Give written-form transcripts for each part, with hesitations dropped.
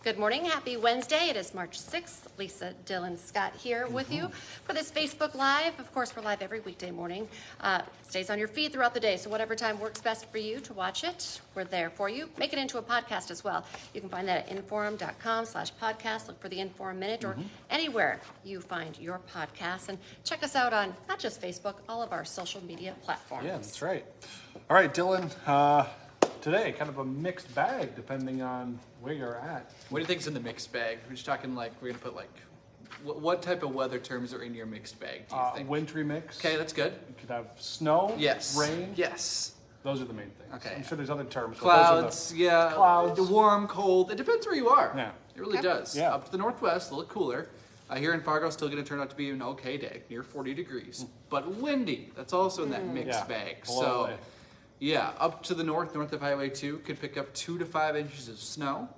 Good morning. Happy Wednesday. It is March 6th. Lisa, Dillon, Scott here with you for this Facebook Live. Of course, we're live every weekday morning. It stays on your feed throughout the day, so whatever time works best for you to watch it, we're there for you. Make it into a podcast as well. You can find that at inforum.com/podcast. Look for the Inforum Minute or anywhere you find your podcasts. And check us out on not just Facebook, all of our social media platforms. Yeah, that's right. All right, Dillon. Today, kind of a mixed bag depending on where you're at. What do you think is in the mixed bag? We're just talking like, we're going to put like, what type of weather terms are in your mixed bag, do you think? Wintry mix. Okay, that's good. You could have snow, Yes. rain. Yes. Those are the main things. Okay. I'm sure there's other terms. but Clouds, yeah. Clouds. The warm, cold. It depends where you are. Yeah. It really Okay. does. Yeah. Up to the northwest, a little cooler. Here in Fargo, still going to turn out to be an okay day, near 40 degrees. But windy. That's also in that mixed bag. Below So, it. yeah, up to the north of Highway 2, could pick up 2 to 5 inches of snow.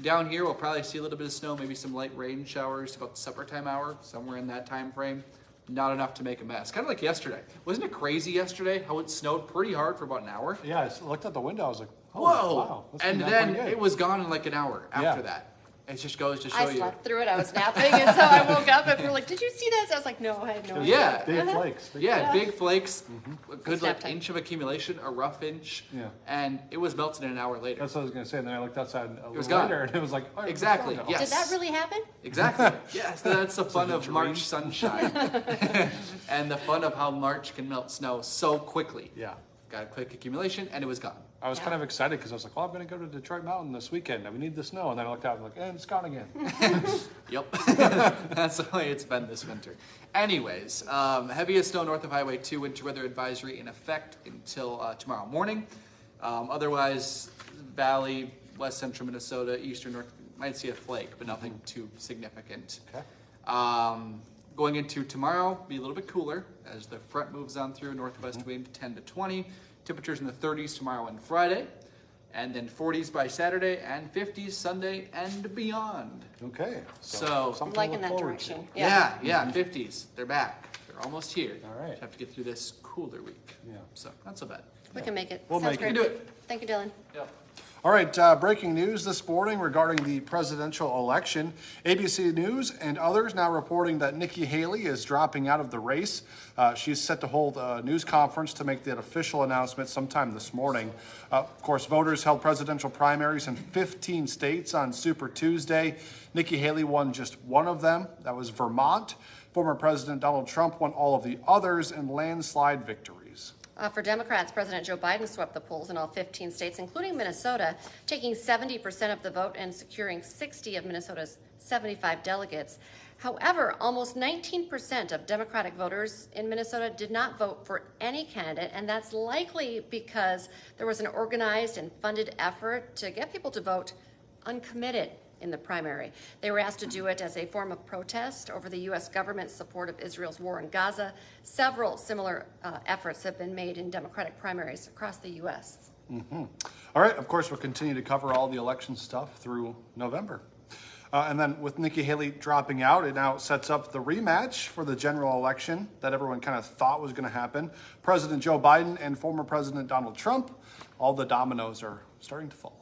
Down here, we'll probably see a little bit of snow, maybe some light rain showers about the supper time hour, somewhere in that time frame. Not enough to make a mess. Kind of like yesterday. Wasn't it crazy yesterday how it snowed pretty hard for about an hour? Yeah, I looked at the window. I was like, oh, Whoa! wow. This And turned out then pretty good. it was gone in like an hour after Yeah. that. It just goes to show I you. slept through it. I was napping, and so I woke up and we were like, "Did you see this?" I was like, "No, I had no idea." Yeah. Big flakes. Yeah, big flakes, a good Snap like time. inch of accumulation, a rough inch, Yeah. and it was melted in an hour later. That's what I was going to say. And then I looked outside a little was gone. later, and it was like, oh, it's Exactly, gone now. yeah. Did that really happen? Exactly. Yes, that's the fun a of dream. March sunshine, and the fun of how March can melt snow so quickly. Yeah. Got a quick accumulation, and it was gone. I was kind of excited because I was like, well, I'm going to go to Detroit Mountain this weekend. And we need the snow. And then I looked out and like, and it's gone again. Yep, that's the way it's been this winter. Anyways, heaviest snow north of Highway 2, winter weather advisory in effect until tomorrow morning. Otherwise, Valley, west central Minnesota, eastern north, might see a flake, but nothing too significant. Okay. Going into tomorrow, be a little bit cooler as the front moves on through, northwest wind 10 to 20. Temperatures in the 30s tomorrow and Friday, and then 40s by Saturday and 50s Sunday and beyond. Okay. So- something to Liking look that forward to. direction. Yeah, 50s. They're back. They're almost here. All right. Just have to get through this cooler week. Yeah. So not so bad. We can make it. We'll Sounds make great. it. We can do it. Thank you, Dylan. Yep. All right, breaking news this morning regarding the presidential election. ABC News and others now reporting that Nikki Haley is dropping out of the race. She's set to hold a news conference to make that official announcement sometime this morning. Of course, voters held presidential primaries in 15 states on Super Tuesday. Nikki Haley won just one of them. That was Vermont. Former President Donald Trump won all of the others in landslide victories. For Democrats, President Joe Biden swept the polls in all 15 states, including Minnesota, taking 70% of the vote and securing 60 of Minnesota's 75 delegates. However, almost 19% of Democratic voters in Minnesota did not vote for any candidate, and that's likely because there was an organized and funded effort to get people to vote uncommitted in the primary. They were asked to do it as a form of protest over the U.S. government's support of Israel's war in Gaza. Several similar efforts have been made in Democratic primaries across the U.S. All right, of course, we'll continue to cover all the election stuff through November. And then with Nikki Haley dropping out, it now sets up the rematch for the general election that everyone kind of thought was going to happen. President Joe Biden and former President Donald Trump, all the dominoes are starting to fall.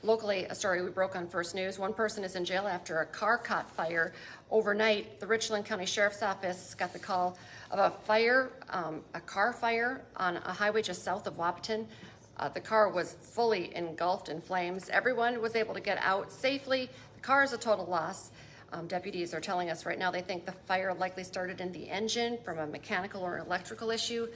Locally, a story we broke on First News. One person is in jail after a car caught fire overnight. The Richland County Sheriff's Office got the call of a car fire on a highway just south of Wahpeton. The car was fully engulfed in flames. Everyone was able to get out safely. The car is a total loss. Deputies are telling us right now they think the fire likely started in the engine from a mechanical or electrical issue.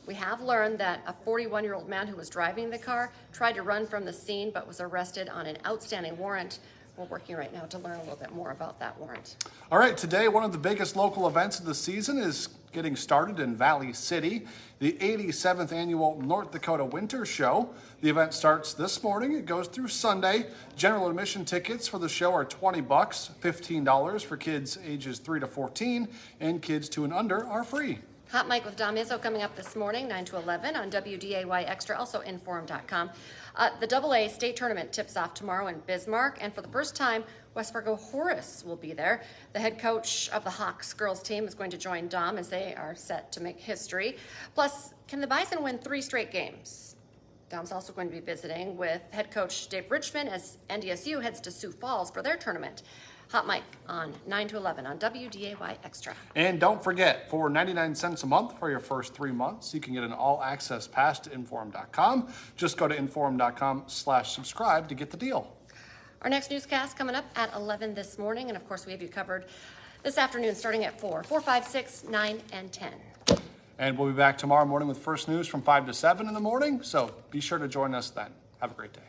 We have learned that a 41-year-old man who was driving the car tried to run from the scene but was arrested on an outstanding warrant. We're working right now to learn a little bit more about that warrant. All right, today one of the biggest local events of the season is getting started in Valley City, the 87th annual North Dakota Winter Show. The event starts this morning. It goes through Sunday. General admission tickets for the show are $20, $15 for kids ages 3 to 14, and kids 2 and under are free. Hot Mic with Dom Izzo coming up this morning, 9 to 11 on WDAY Extra, also inforum.com. The WDAY State Tournament tips off tomorrow in Bismarck, and for the first time, West Fargo Horace will be there. The head coach of the Hawks girls team is going to join Dom as they are set to make history. Plus, can the Bison win 3 straight games? Dom's also going to be visiting with head coach Dave Richmond as NDSU heads to Sioux Falls for their tournament. Hot Mic on 9 to 11 on WDAY Extra. And don't forget, for 99 cents a month for your first 3 months, you can get an all-access pass to Inform.com. Just go to Inform.com/subscribe to get the deal. Our next newscast coming up at 11 this morning, and of course we have you covered this afternoon starting at 4, 5, 6, 9, and 10. And we'll be back tomorrow morning with First News from 5 to 7 in the morning, so be sure to join us then. Have a great day.